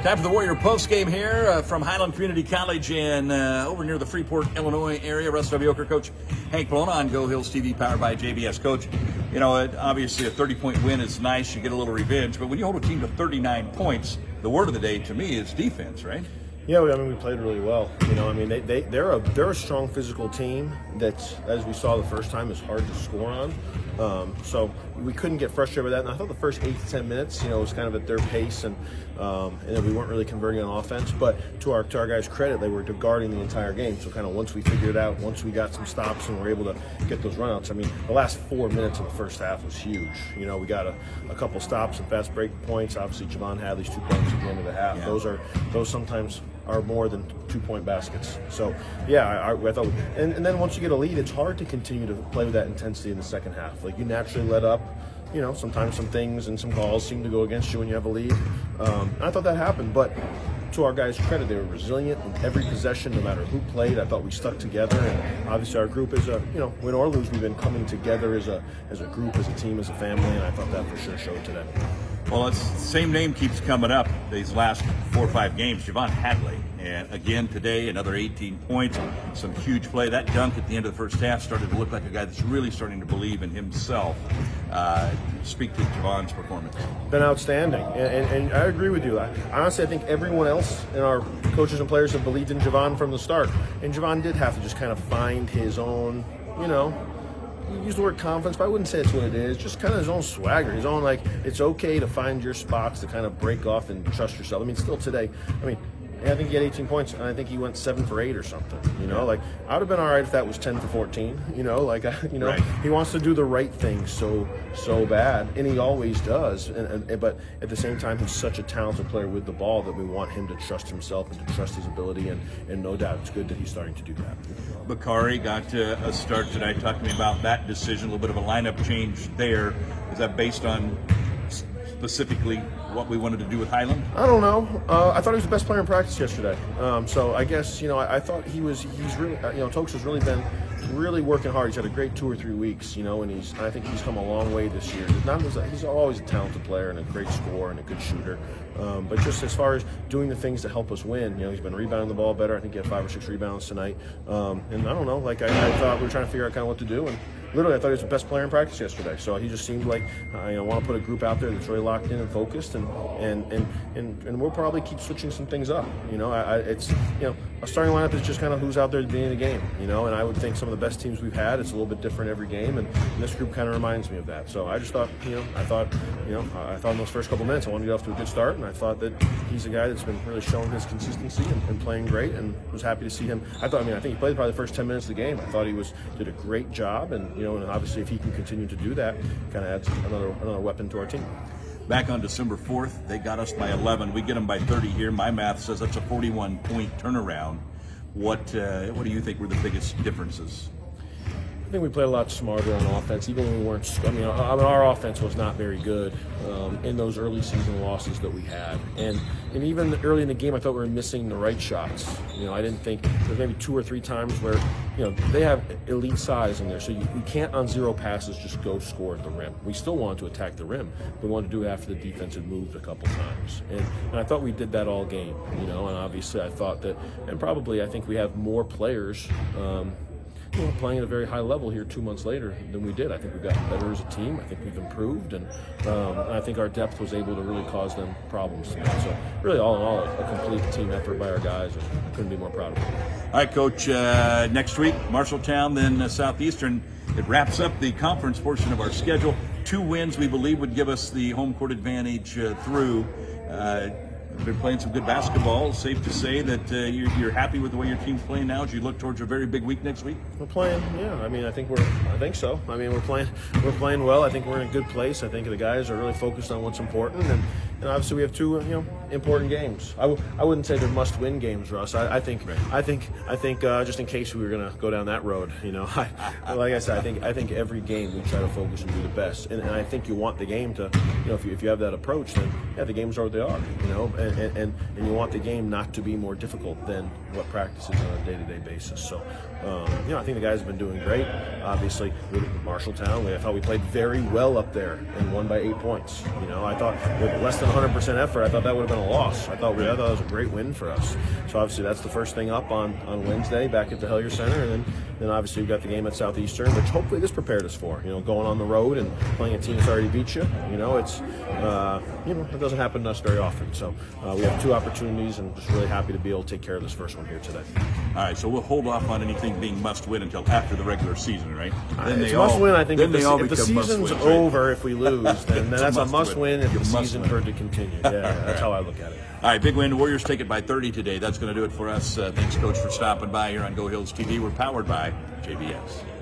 Time for the Warrior postgame here from Highland Community College in over near the Freeport, Illinois area. Russ W. Oker, Coach Hank Plona on Go Hills TV, powered by JBS. Coach, you know, obviously a 30-point win is nice. You get a little revenge. But when you hold a team to 39 points, the word of the day to me is defense, right? Yeah, I mean, we played really well. You know, I mean, they're a strong physical team that, as we saw the first time, is hard to score on. So we couldn't get frustrated with that. And I thought the first 8 to 10 minutes, you know, was kind of at their pace, and we weren't really converting on offense. But to our guys' credit, they were guarding the entire game. So kind of once we figured it out, once we got some stops and were able to get those runouts, I mean, the last 4 minutes of the first half was huge. You know, we got a couple stops and fast break points. Obviously, Javon Hadley's 2 points at the end of the half. Yeah. Those sometimes are more than 2-point baskets. So yeah, I thought, and then once you get a lead, it's hard to continue to play with that intensity in the second half. Like, you naturally let up. You know, sometimes some things and some calls seem to go against you when you have a lead. I thought that happened, but to our guys' credit, they were resilient in every possession, no matter who played. I thought we stuck together, and obviously our group is win or lose, we've been coming together as a group, as a team, as a family, and I thought that for sure showed today. Well, it's the same name keeps coming up these last 4 or 5 games, Javon Hadley. And again today, another 18 points, some huge play. That dunk at the end of the first half started to look like a guy that's really starting to believe in himself. Speak to Javon's performance. Been outstanding, and I agree with you. Honestly, I think everyone else in our coaches and players have believed in Javon from the start. And Javon did have to just kind of find his own, you know, use the word confidence, but I wouldn't say it's what it is. Just kind of his own swagger, his own, like, it's okay to find your spots to kind of break off and trust yourself. I mean, still today, I think he had 18 points, and I think he went 7 for 8 or something. You know, like, I would have been all right if that was 10 for 14. You know, like, Right. He wants to do the right thing so bad, and he always does. But at the same time, he's such a talented player with the ball that we want him to trust himself and to trust his ability. And no doubt, it's good that he's starting to do that. Bakari got a start tonight. Talk to me about that decision. A little bit of a lineup change there. Is that based on specifically what we wanted to do with Highland? I don't know. I thought he was the best player in practice yesterday. So I guess, I thought he's really, Tokes has really been working hard. He's had a great 2 or 3 weeks, and I think he's come a long way this year. He's always a talented player and a great scorer and a good shooter. But just as far as doing the things to help us win, he's been rebounding the ball better. I think he had 5 or 6 rebounds tonight. And I don't know, like, I thought we were trying to figure out kind of what to do. And literally, I thought he was the best player in practice yesterday. So he just seemed like, I want to put a group out there that's really locked in and focused, and we'll probably keep switching some things up. It's a starting lineup is just kind of who's out there at the beginning of the game. And I would think some of the best teams we've had, it's a little bit different every game, and this group kind of reminds me of that. So I just thought, I thought in those first couple minutes I wanted to get off to a good start, and I thought that he's a guy that's been really showing his consistency and playing great, and was happy to see him. I think he played probably the first 10 minutes of the game. I thought he did a great job, and and obviously if he can continue to do that, kind of adds another weapon to our team. Back on December 4th, they got us by 11. We get them by 30 here. My math says that's a 41-point turnaround. What do you think were the biggest differences? I think we played a lot smarter on offense, even when we weren't. Our offense was not very good in those early season losses that we had, and even early in the game, I thought we were missing the right shots. I didn't think there's maybe 2 or 3 times where they have elite size in there, so you can't on 0 passes just go score at the rim. We still wanted to attack the rim. We wanted to do it after the defense had moved a couple times, and I thought we did that all game. And obviously I thought that, and probably I think we have more players. Playing at a very high level here 2 months later than we did. I think we've gotten better as a team. I think we've improved, and I think our depth was able to really cause them problems tonight. So really, all in all, a complete team effort by our guys, and I couldn't be more proud of them. All right, Coach, next week, Marshalltown, then Southeastern. It wraps up the conference portion of our schedule. 2 wins, we believe, would give us the home court advantage through. We've been playing some good basketball. Safe to say that you're happy with the way your team's playing now as you look towards a very big week next week? We're playing, yeah. I think so. We're playing well. I think we're in a good place. I think the guys are really focused on what's important, and obviously we have 2 important games. I wouldn't say they're must-win games, Russ. I think just in case we were going to go down that road, like I said, I think every game we try to focus and do the best, and I think you want the game to, if you have that approach, then the games are what they are, and you want the game not to be more difficult than what practice is on a day-to-day basis. So, I think the guys have been doing great. Obviously, with Marshalltown, I thought we played very well up there and won by 8 points. I thought with less than 100% effort, I thought that would have been a loss. I thought that was a great win for us. So obviously that's the first thing up on Wednesday back at the Hellier Center, and then obviously we've got the game at Southeastern, which hopefully this prepared us for. Going on the road and playing a team that's already beat you. It's it doesn't happen to us very often. So we have 2 opportunities, and just really happy to be able to take care of this first one here today. All right, so we'll hold off on anything being must-win until after the regular season, right? It's must-win. I think if the season's right? over, if we lose, then that's a must-win. If the It's a season for it to continue, that's how I look at it. All right, big win. The Warriors take it by 30 today. That's going to do it for us. Thanks, Coach, for stopping by here on Go Hills TV. We're powered by JBS.